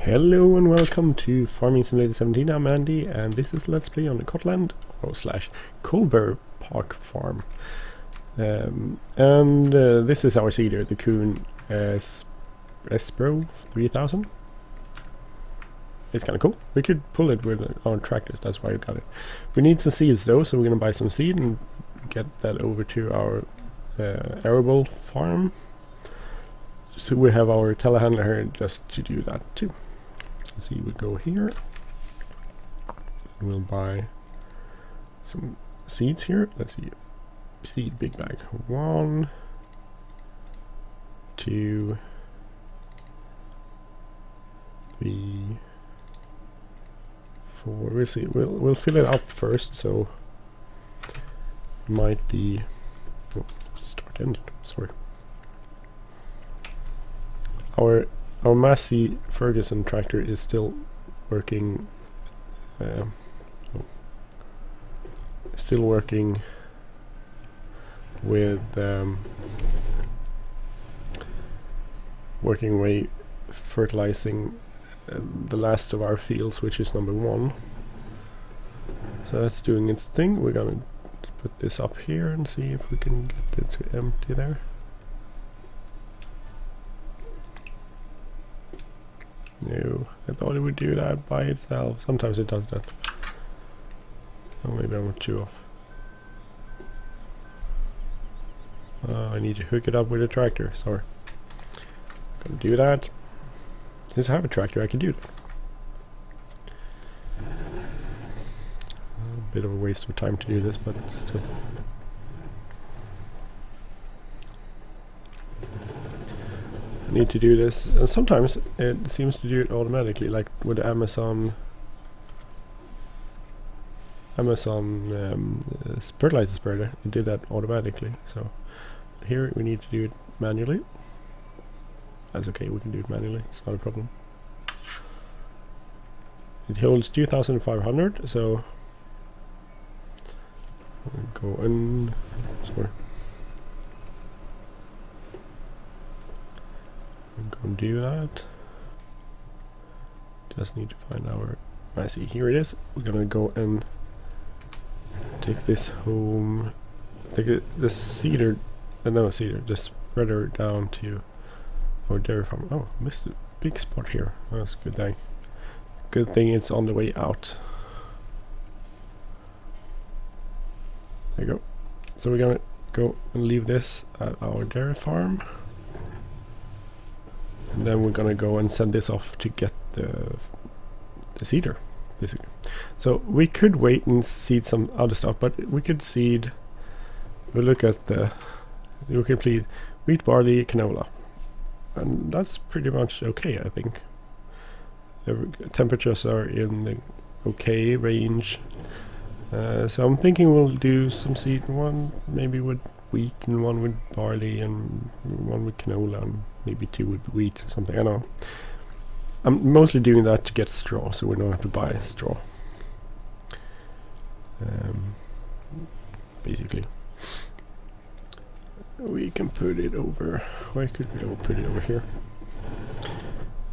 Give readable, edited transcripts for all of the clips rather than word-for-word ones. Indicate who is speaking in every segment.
Speaker 1: Hello and welcome to Farming Simulator 17. I'm Andy and this is Let's Play on the Cotland / Coldborough Park Farm. This is our seeder, the Kuhn Espro 3000. It's kind of cool. We could pull it with our tractors, that's why we got it. We need some seeds though, so we're going to buy some seed and get that over to our arable farm. So we have our telehandler here just to do that too. See, we go here. We'll buy some seeds here. Let's see. Seed big bag. 1, 2, 3, 4. We'll see. We'll fill it up first, so it might be. Oh, start engine. Sorry. Our Massey Ferguson tractor is still working. Still working with fertilizing the last of our fields, which is number 1. So that's doing its thing. We're gonna put this up here and see if we can get it to empty there. No, I thought it would do that by itself. Sometimes it does that. Oh, maybe I'm too off. I need to hook it up with a tractor. Sorry. Gonna do that. Since I have a tractor, I can do that. A bit of a waste of time to do this, but still. Need to do this, and sometimes it seems to do it automatically, like with Amazon fertilizer spreader. It did that automatically. So here we need to do it manually. That's okay, we can do it manually, it's not a problem. It holds 2,500, so we'll go and sorry. I'm going to do that. Just need to find our Massey. Here it is. We're gonna go and take this home. Take the seeder, the spreader down to our dairy farm. Oh, missed a big spot here. Oh, that's a good thing. Good thing it's on the way out. There you go. So we're gonna go and leave this at our dairy farm. And then we're gonna go and send this off to get the seeder, basically. So we could wait and seed some other stuff, but we could seed. We'll look at we can plead wheat, barley, canola, and that's pretty much okay, I think. The temperatures are in the okay range, so I'm thinking we'll do some seed. One maybe with wheat, and one with barley, and one with canola, and maybe 2 with wheat or something. I don't know. I'm mostly doing that to get straw, so we don't have to buy straw. Basically, we can put it over. Where could we put it over here?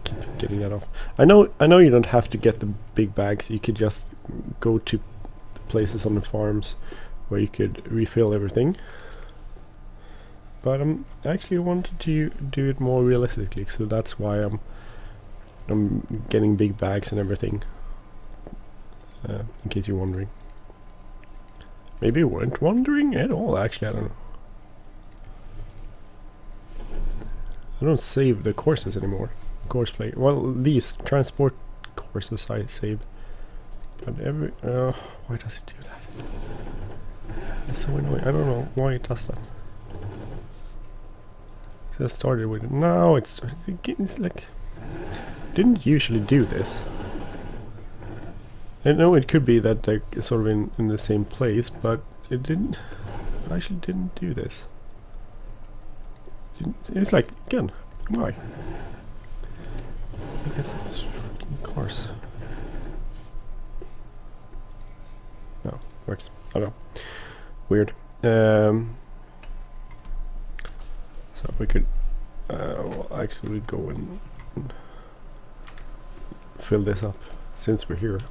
Speaker 1: Keep getting that off. I know you don't have to get the big bags. You could just go to places on the farms where you could refill everything. But I actually wanted to do it more realistically, so that's why I'm getting big bags and everything. In case you're wondering. Maybe you weren't wondering at all, actually, I don't know. I don't save the courses anymore. Courseplay. Well, these transport courses I save. But why does it do that? It's so annoying. I don't know why it does that. Just started with it. Now it's like didn't usually do this. I know it could be that they're sort of in the same place, but it actually didn't do this. It's like, again, why? I guess it's freaking cars. No, works. I don't know. Weird. So we could well, actually go and fill this up since we're here.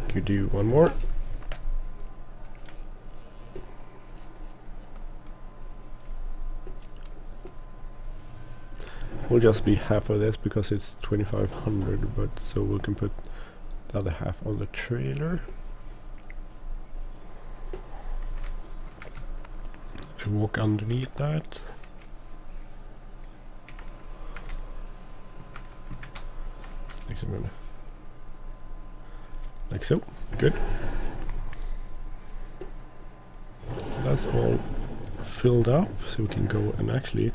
Speaker 1: Could do one more. Will just be half of this because it's 2500, but so we can put the other half on the trailer. And walk underneath that. Like so. Good. That's all filled up, so we can go and actually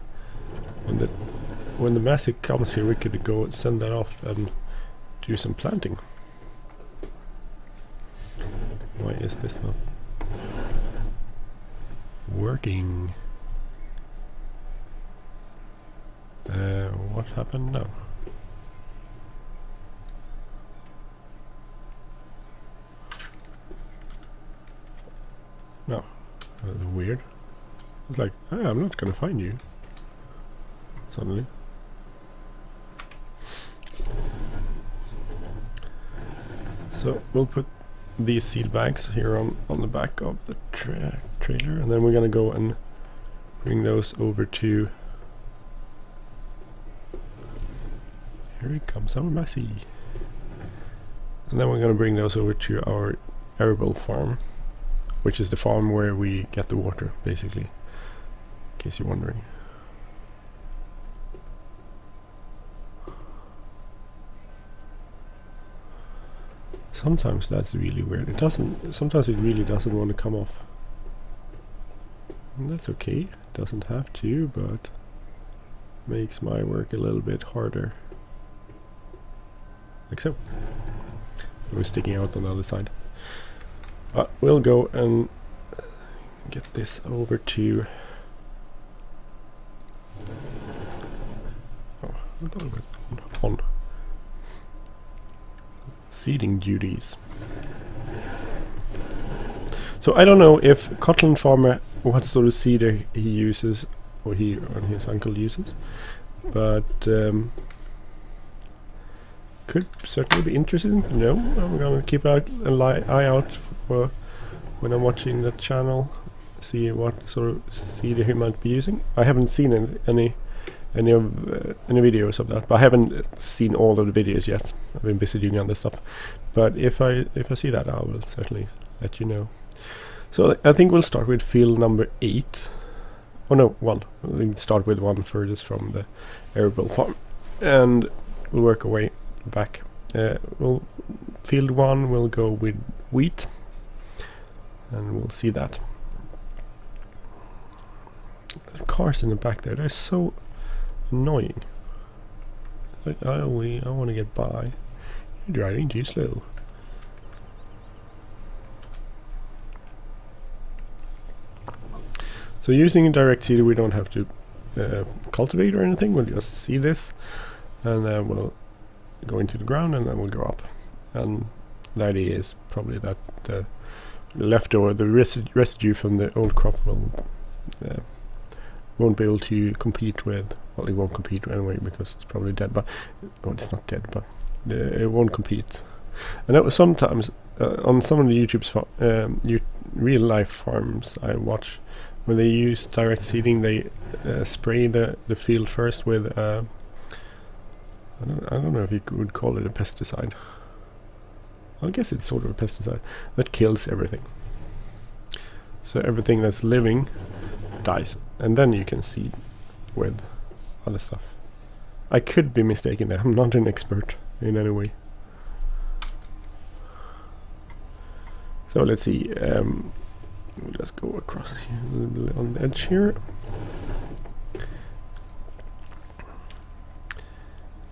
Speaker 1: when the Massey comes here, we could go send that off and do some planting. Why is this not working? What happened now? No, that's weird. It's like, I'm not gonna find you. Suddenly. So we'll put these seed bags here on the back of the trailer, and then we're gonna go and bring those over to. Here he comes, our Massey. And then we're gonna bring those over to our arable farm, which is the farm where we get the water, basically, in case you're wondering. Sometimes that's really weird. Sometimes it really doesn't want to come off. And that's okay. It doesn't have to, but makes my work a little bit harder. Like so. We're sticking out on the other side. But we'll go and get this over to. Oh, I thought it was on. Seeding duties. So I don't know if Cotlandfamer, what sort of seeder he uses, or he and his uncle uses, but could certainly be interesting to know. I'm gonna keep an eye out for when I'm watching the channel, see what sort of seeder he might be using. I haven't seen any videos of that, but I haven't seen all of the videos yet. I've been busy doing other stuff, but if I see that, I will certainly let you know. So I think we'll start with field number 8. Oh no, 1. We'll start with 1 furthest from the arable farm, and we'll work our way back. Field 1 will go with wheat, and we'll see that. The cars in the back there, they're so annoying. Like, I want to get by. You're driving too slow. So using a direct seeder, we don't have to cultivate or anything. We'll just see this, and then we'll go into the ground, and then we'll grow up. And the idea is probably that the leftover, the residue from the old crop won't be able to compete with. Well, it won't compete anyway because it's probably dead. But well, it's not dead, but it won't compete. I know sometimes on some of the YouTube's real life farms I watch, when they use direct seeding, they spray the field first with I don't know if you would call it a pesticide. I guess it's sort of a pesticide that kills everything. So everything that's living dies, and then you can seed with other stuff. I could be mistaken there. I'm not an expert in any way. So let's see. We'll just go across here on the edge here.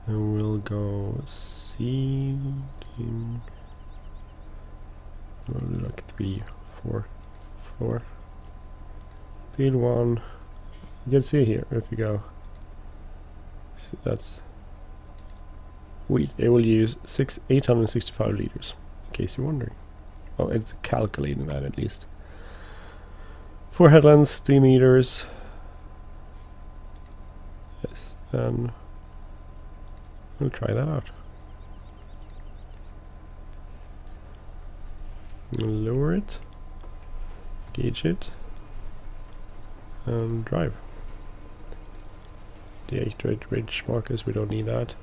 Speaker 1: And we'll go seeding. Like 3, 4, 4. Field 1. You can see here if you go. So that's wheat. It will use 865 liters. In case you're wondering. Well, it's calculating that at least. 4 headlands, 3 meters. Yes, and We'll try that out. We'll lower it, gauge it, and drive. The 8-rate ridge markers, we don't need that.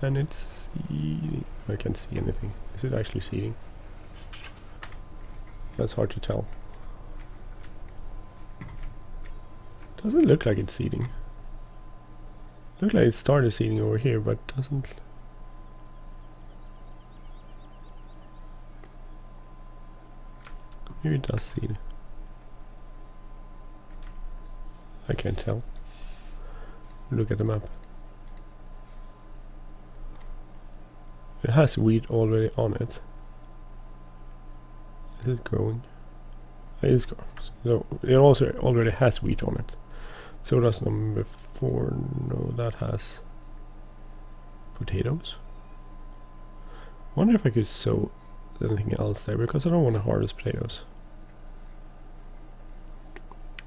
Speaker 1: And it's seeding. I can't see anything. Is it actually seeding? That's hard to tell. Doesn't look like it's seeding. Looks like it started seeding over here, but doesn't. Maybe it does seed. I can't tell. Look at the map. It has wheat already on it. Is it growing? It is growing. So it also already has wheat on it. So does number 4. No, that has potatoes. Wonder if I could sow anything else there, because I don't want to harvest potatoes.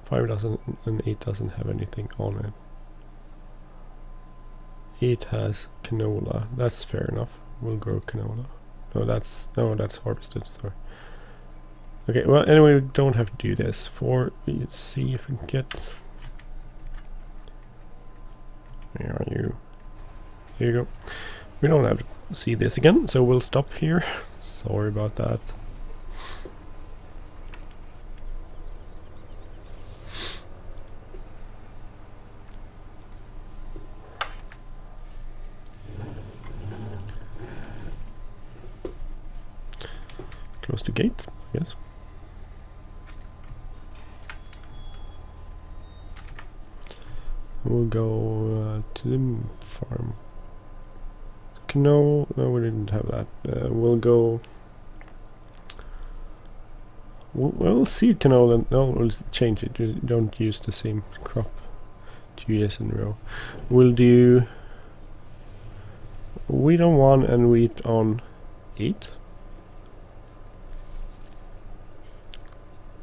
Speaker 1: 5 doesn't, and 8 doesn't have anything on it. 8 has canola. That's fair enough. We'll grow canola. No, that's harvested. Sorry. Okay. Well, anyway, we don't have to do this. 4. Let's see if we can get. Where are you? Here you go. We don't have to see this again, so we'll stop here. Sorry about that. Close the gate, yes. We'll go to the farm. No, we didn't have that. We'll go. We'll see canola. No, we'll change it. Just don't use the same crop 2 years in a row. We'll do wheat on 1 and wheat on 8.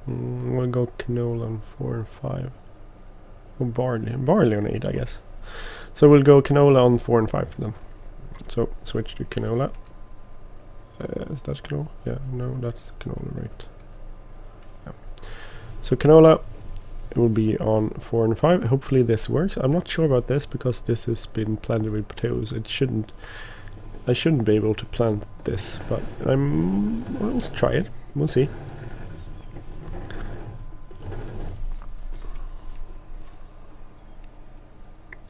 Speaker 1: We'll go canola on 4 and 5. Or barley on 8, I guess. So we'll go canola on 4 and 5 for them. So switch to canola. Is that canola? Yeah, no, that's canola, right? Yeah. So canola will be on 4 and 5. Hopefully this works. I'm not sure about this because this has been planted with potatoes. I shouldn't be able to plant this, but we'll try it. We'll see.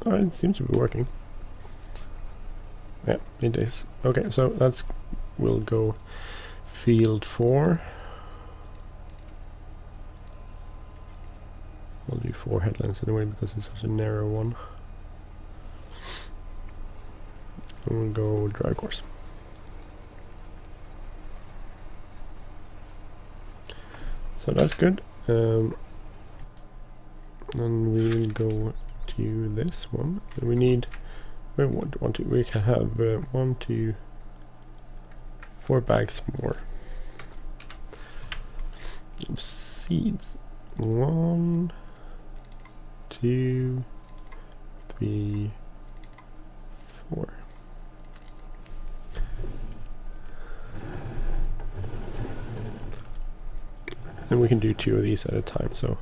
Speaker 1: Oh, it seems to be working. Yeah, it is. Okay, so we'll go field 4. We'll do 4 headlands anyway because it's such a narrow one. And we'll go dry course. So that's good. And we'll go to this one. We need. We can have 1, 2, 4 bags more of seeds. 1, 2, 3, 4. And we can do 2 of these at a time. So.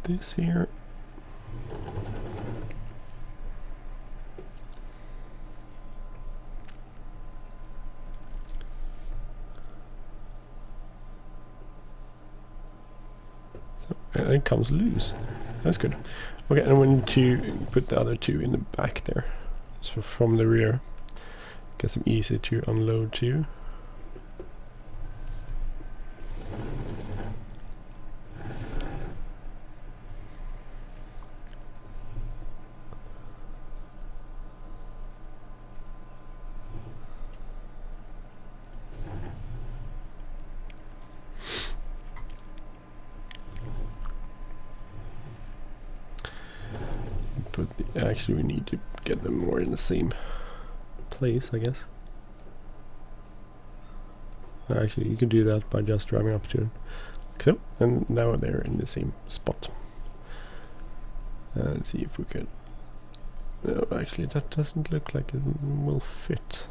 Speaker 1: This here. So, and it comes loose. That's good. Okay, and we need to put the other 2 in the back there. So from the rear. Gets them easy to unload to. put the, actually we need to get them more in the same place, I guess. Actually, you can do that by just driving up to them, like so, and now they're in the same spot. And see if we can. No, actually, that doesn't look like it will fit.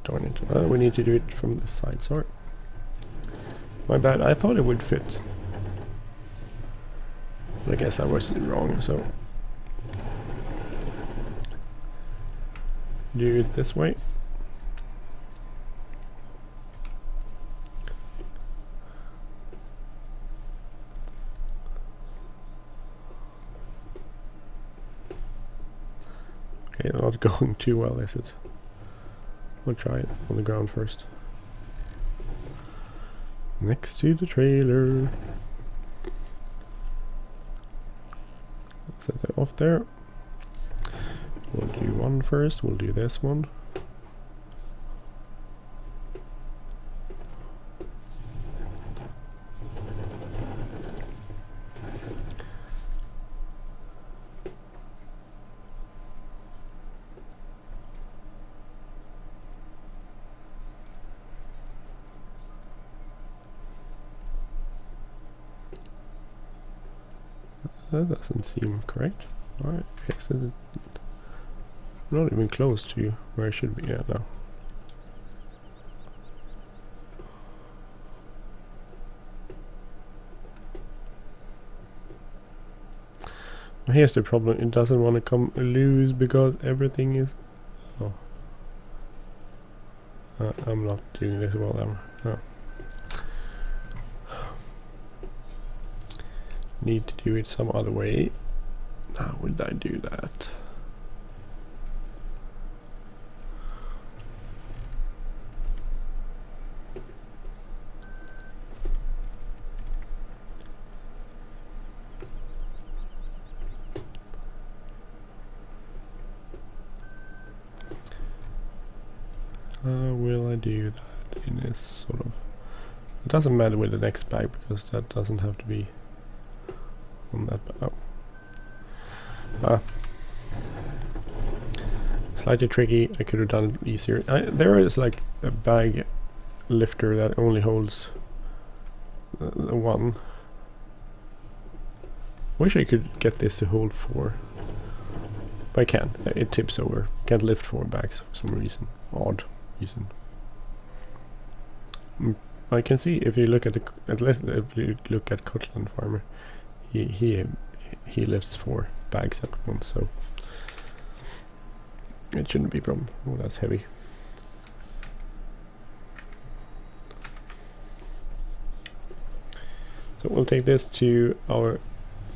Speaker 1: Darn it! We need to do it from this side. Sorry, my bad. I thought it would fit. But I guess I was wrong. So do it this way. Okay, not going too well, is it? We'll try it on the ground first. Next to the trailer. Set it off there. We'll do one first, we'll do this one. That doesn't seem correct. Alright, okay, so not even close to where it should be at now. Here's the problem, it doesn't want to come loose because everything is... Oh. I'm not doing this well ever. No. Need to do it some other way. How would I do that? Will I do that in this sort of... It doesn't matter with the next bag because that doesn't have to be on that. Oh. Slightly tricky. I could have done it easier. There is like a bag lifter that only holds the one. Wish I could get this to hold 4. But I can. It tips over. Can't lift 4 bags for some reason. Odd reason. I can see if you look at if you look at Cotlandfamer, he lifts 4 bags at once, so it shouldn't be a problem. Oh, that's heavy. So we'll take this to our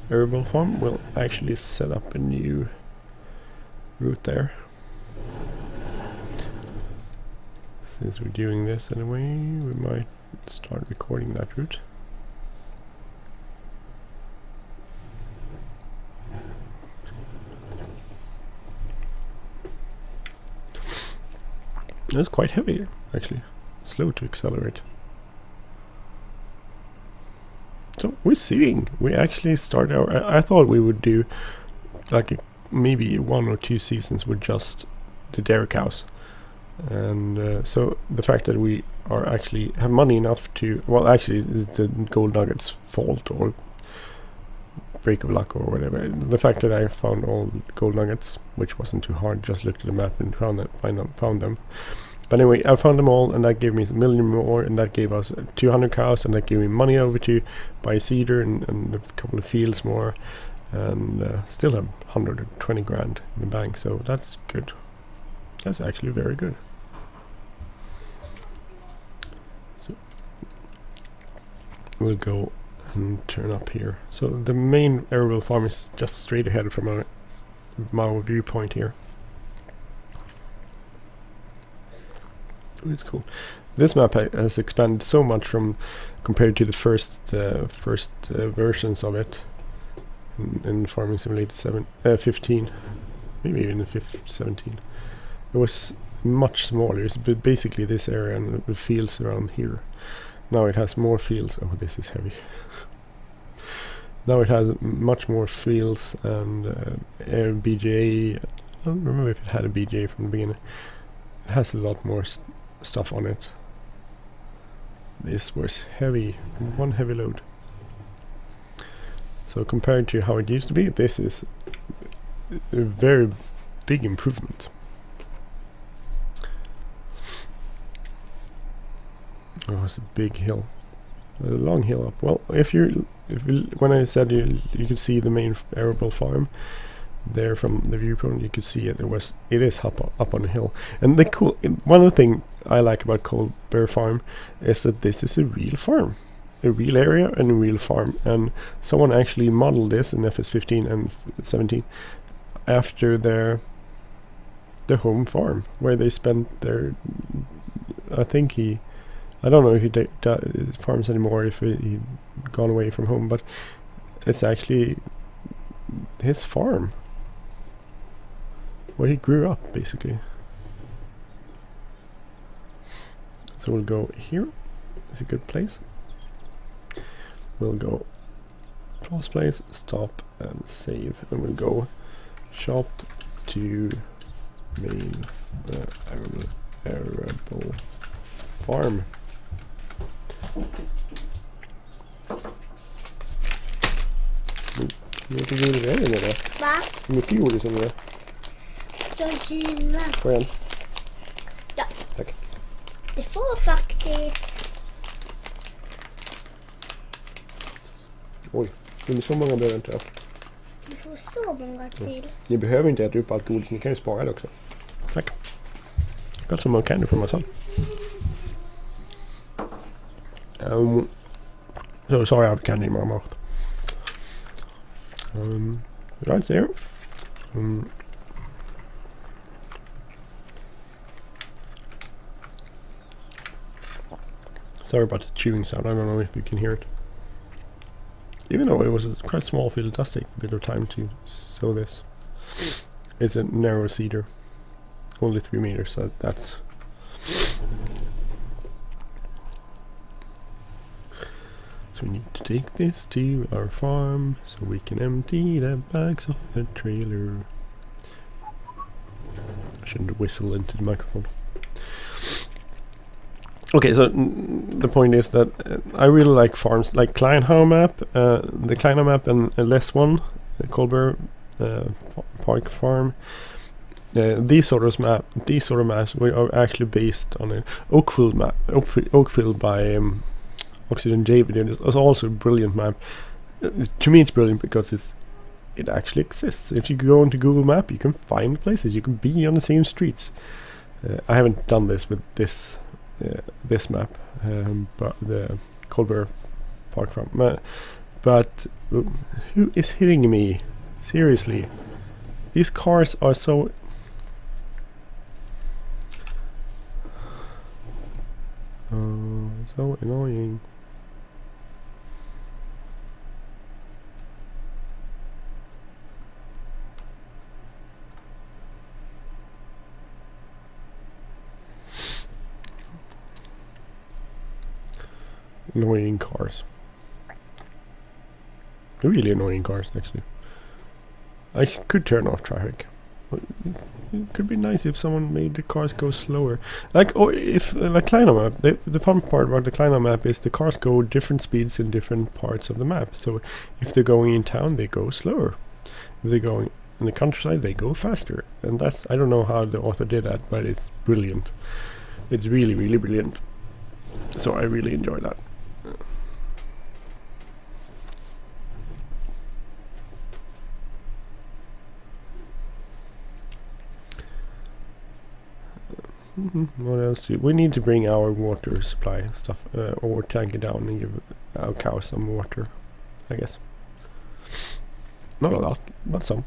Speaker 1: herbal farm. We'll actually set up a new route there. Since we're doing this anyway, we might start recording that route. It's quite heavy, actually. Slow to accelerate. So we're seeing. We actually started our... I thought we would do like maybe 1 or 2 seasons with just the dairy cows. And so the fact that we are actually have money enough to... Well, actually, it's the gold nuggets' fault or break of luck or whatever. The fact that I found all gold nuggets, which wasn't too hard, just looked at the map and found them. But anyway, I found them all, and that gave me a million more, and that gave us 200 cows, and that gave me money over to buy cedar and a couple of fields more, and still have 120 grand in the bank, so that's good. That's actually very good. So we'll go and turn up here. So the main arable farm is just straight ahead from our viewpoint here. It's cool. This map has expanded so much from compared to the first versions of it in Farming Simulator 15, maybe even 17. It was much smaller. It's basically this area and the fields around here. Now it has more fields. Oh, this is heavy. Now it has much more fields and air BGA. I don't remember if it had a BGA from the beginning. It has a lot more stuff on it. This was heavy, one heavy load. So compared to how it used to be, this is a very big improvement. Oh, it's a big hill, a long hill up. Well, when I said you could see the main arable farm there from the viewpoint, you could see it. It is up on a hill. And one of the things I like about Coldborough Farm is that this is a real farm, a real area and a real farm. And someone actually modeled this in FS15 and 17 after their home farm, where they spent their. I don't know if he farms anymore, if he gone away from home, but it's actually his farm where he grew up, basically. So we'll go here. It's a good place. We'll go Courseplay, stop and save, and we'll go shop to main arable farm. Hur mycket gjorde det med det?
Speaker 2: Va?
Speaker 1: Hur mycket gjorde det som det?
Speaker 2: Jag gillar.
Speaker 1: Får jag en?
Speaker 2: Ja.
Speaker 1: Tack.
Speaker 2: Det får faktiskt.
Speaker 1: Oj, men så många behöver inte jag.
Speaker 2: Du får så många till.
Speaker 1: Ni behöver inte äta upp allt godis, ni kan ju spara det också. Tack. Got some more candy for myself. So sorry I have candy in my mouth. Right there. Sorry about the chewing sound, I don't know if you can hear it. Even though it was a quite small field, it does take a bit of time to sow this. It's a narrow cedar, only 3 meters, so that's... So we need to take this to our farm so we can empty the bags off the trailer. I shouldn't whistle into the microphone. Okay, so the point is that I really like farms like Cotlandfamer map, the Cotlandfamer map and a less one, the Coldborough Park Farm. These sort of maps are actually based on an Oakfield map, Oakfield by Oxygen JV. It's also a brilliant map. To me, it's brilliant because it actually exists. If you go into Google Map, you can find places. You can be on the same streets. I haven't done this with this map, but the Coldborough Park Farm. But who is hitting me? Seriously, these cars are so annoying. Annoying cars. Really annoying cars, actually. I could turn off traffic. It could be nice if someone made the cars go slower. Like, or if, like Cotlandfamer map, the fun part about the Cotlandfamer map is the cars go different speeds in different parts of the map. So if they're going in town, they go slower. If they're going in the countryside, they go faster. And that's, I don't know how the author did that, but it's brilliant. It's really, really brilliant. So I really enjoy that. What else we need to bring our water supply stuff, or tank it down and give our cows some water, I guess. Not a lot, but some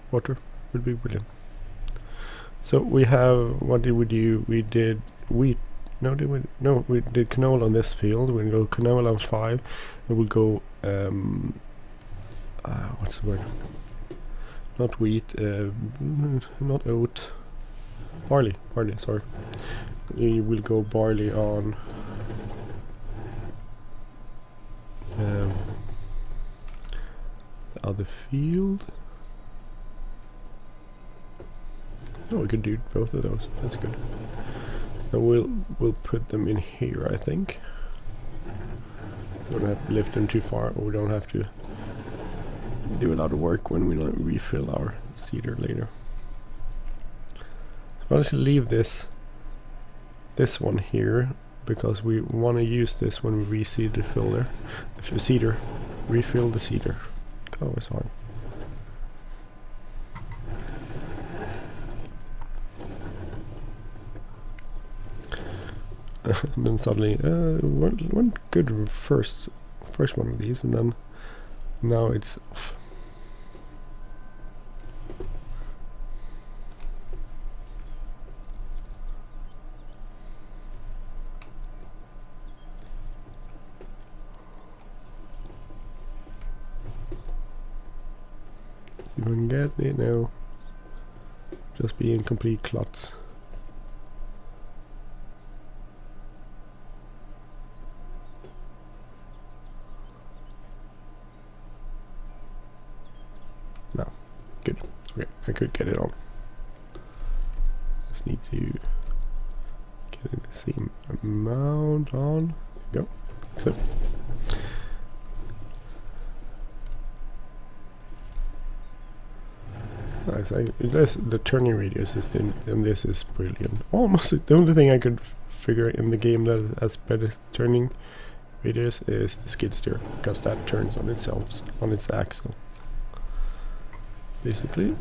Speaker 1: water would be brilliant. So we have, what did we do? We did wheat. We did canola on this field. We'll go canola on 5, and we'll go what's the word? Not wheat, not oat. Barley, sorry. We will go barley on other field. Oh, we could do both of those. That's good. And we'll put them in here, I think. So we don't have to lift them too far, or we don't have to do a lot of work when we refill our seeder later. So I'll actually leave this one here because we want to use this when we reseed the filler, the seeder, refill the seeder. Oh, it's hard. And then suddenly one good first one of these, and then now it's off. See if we can get it now. Just being complete clots. No, good. Okay, I could get it on. Just need to get it the same amount on. There you go. So. Nice. The turning radius is thin, and this is brilliant. Almost the only thing I could figure in the game that has better turning radius is the skid steer, because that turns on itself, on its axle. Basically.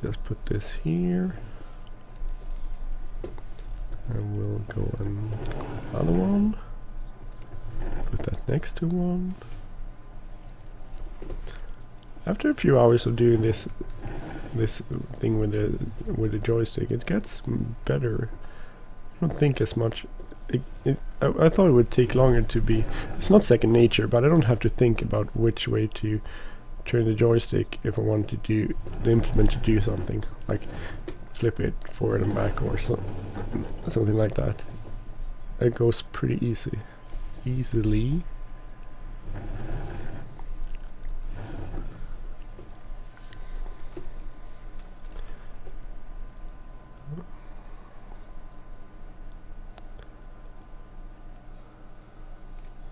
Speaker 1: Just put this here. And we'll go and another one. Put that next to one. After a few hours of doing this thing with the joystick, it gets better. I don't think as much. I thought it would take longer to be. It's not second nature, but I don't have to think about which way to turn the joystick if I want to do the implement to do something like flip it forward and back or something like that. It goes pretty easily.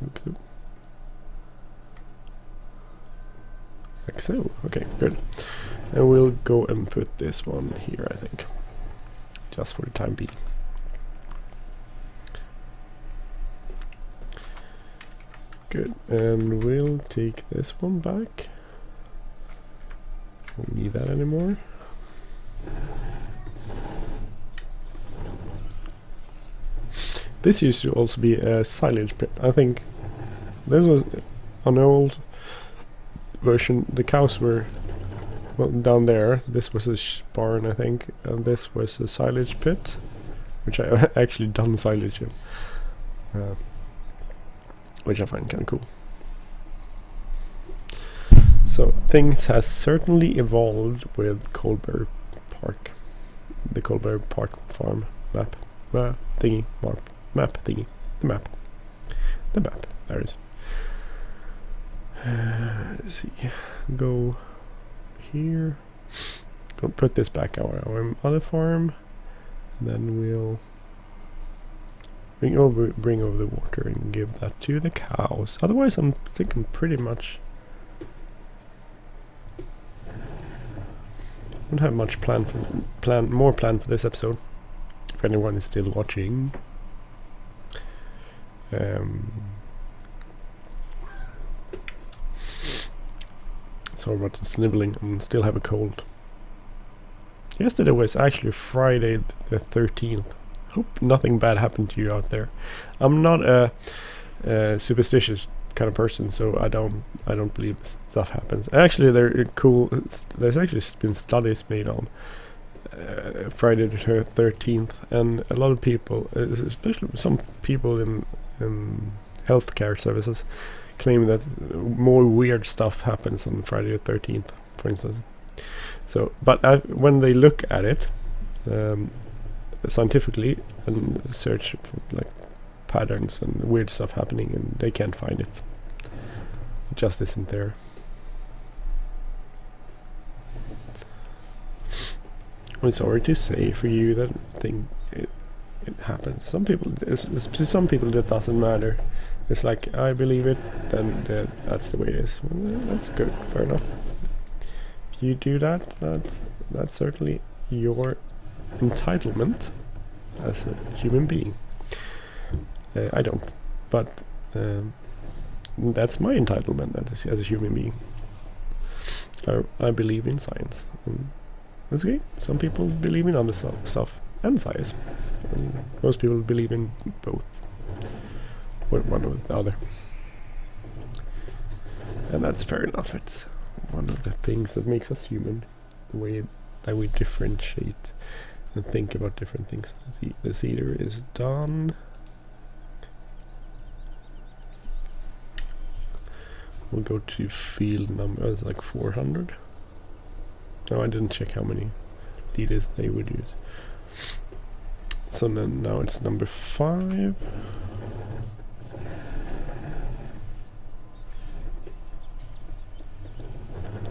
Speaker 1: Okay. Like so. Okay, good. And we'll go and put this one here, I think, just for the time being. Good, and we'll take this one back. Don't need that anymore. This used to also be a silage pit. I think this was an old version. The cows were, well, down there. This was a barn, I think, and this was a silage pit, which I actually done silage in, which I find kind of cool. So things has certainly evolved with Coldborough Park, the Coldborough Park farm map thingy, the map. There it is. Let's see. Go here. Go put this back on our other farm, and then we'll bring over the water and give that to the cows. Otherwise, I'm thinking pretty much. Don't have much more planned for this episode. If anyone is still watching. Sorry about the sniveling, I still have a cold. Yesterday was actually Friday the 13th. Hope nothing bad happened to you out there. I'm not a superstitious kind of person, so I don't believe stuff happens. Actually, there's actually been studies made on Friday the 13th, and a lot of people, especially some people in healthcare services, claim that more weird stuff happens on Friday the 13th, for instance. So, but when they look at it, scientifically and search for like patterns and weird stuff happening, and they can't find it. It just isn't there. I'm sorry to say for you that it happens. Some people that doesn't matter. It's like, I believe it, then that's the way it is. Well, that's good, fair enough. If you do that, that's certainly your entitlement as a human being. I don't, but that's my entitlement as a human being. I believe in science. That's okay. Some people believe in other stuff and science. And most people believe in both. One or the other. And that's fair enough. It's one of the things that makes us human. The way that we differentiate and think about different things. The seeder is done. We'll go to field number, it's like 400. No, I didn't check how many leaders they would use. So then now it's number 5.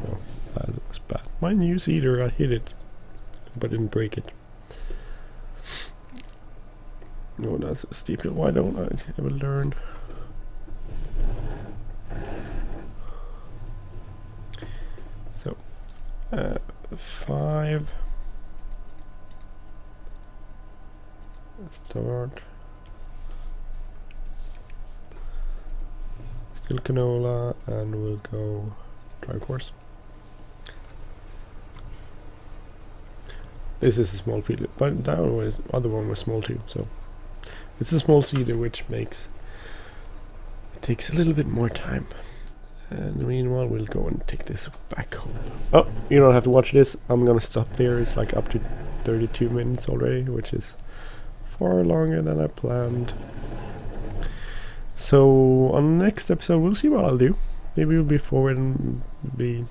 Speaker 1: Oh, that looks bad. My new seeder, I hit it, but didn't break it. No, that's a steep hill. Why don't I ever learn? So, 5. Start. Still canola, and we'll go dry course. This is a small field, but that other one was small too. So it's a small seeder, which makes it takes a little bit more time. And meanwhile, we'll go and take this back home. Oh, you don't have to watch this. I'm gonna stop there. It's like up to 32 minutes already, which is far longer than I planned. So on the next episode, we'll see what I'll do. Maybe we'll be forward and be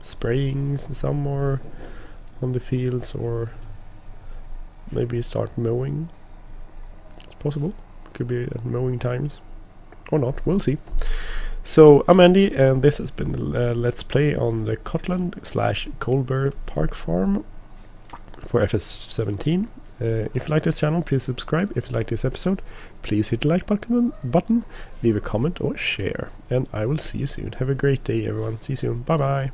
Speaker 1: spraying some more on the fields, or maybe start mowing. It's possible. Could be at mowing times, or not. We'll see. So I'm Andy, and this has been Let's Play on the Cotland/Coldborough Park Farm for FS17. If you like this channel, please subscribe. If you like this episode, please hit the like button, leave a comment or share. And I will see you soon. Have a great day, everyone. See you soon. Bye bye.